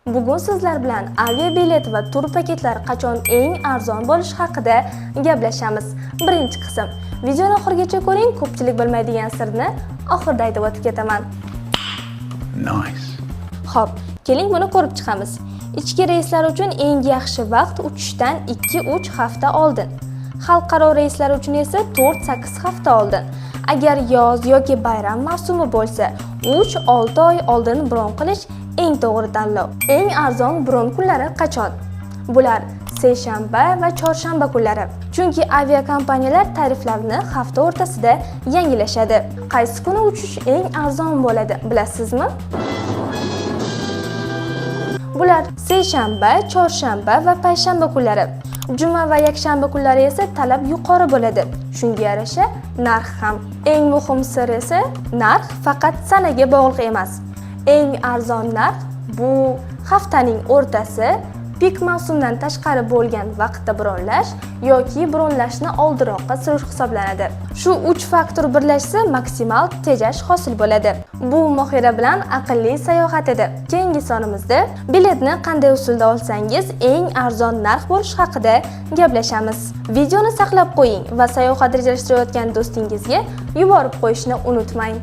Bugun sizlar bilan aviabilet va tur paketlari qachon eng arzon bo'lishi haqida gaplashamiz. Birinchi qism. Videoni oxirigacha ko'ring, ko'pchilik bilmaydigan sirni oxirida aytib o'tib ketaman. Nice. Xo'p, keling buni ko'rib chiqamiz. Ichki reyslar uchun eng yaxshi vaqt uchishdan 2-3 hafta oldin. Xalqaro reyslar uchun esa 4-8 hafta oldin. Agar yoz yoki bayram mavsumi bo'lsa, 3-6 oy oldin bron qilish eng to'g'ri tanlov. Eng arzon bron kunlari qachon? Bular seshanba va chorshanba kunlari. Chunki aviakompaniyalar tariflarni hafta o'rtasida yangilashadi. Qaysi kuni uchish eng arzon bo'ladi, bilasizmi? Bular seshanba, chorshanba va payshanba kunlari. Juma va yakshanba kunlari esa talab yuqori bo'ladi. Shunga yarasha narx ham. Eng muhim sir esa narx faqat sanaga bog'liq emas. Eng arzon narx bu haftaning o'rtasi, pik mavsumdan tashqari bo'lgan vaqtda bronlash yoki bronlashni oldinroqqa surish hisoblanadi. Shu 3 faktor birlashsa maksimal tejash hosil bo'ladi. Bu Mohira bilan aqlli sayohat edi. Keyingi sonimizda biletni qanday usulda olsangiz eng arzon narx bo'lishi haqida gaplashamiz. Videoni saqlab qo'ying va sayohat rejalashtirayotgan do'stingizga yuborib qo'yishni unutmang.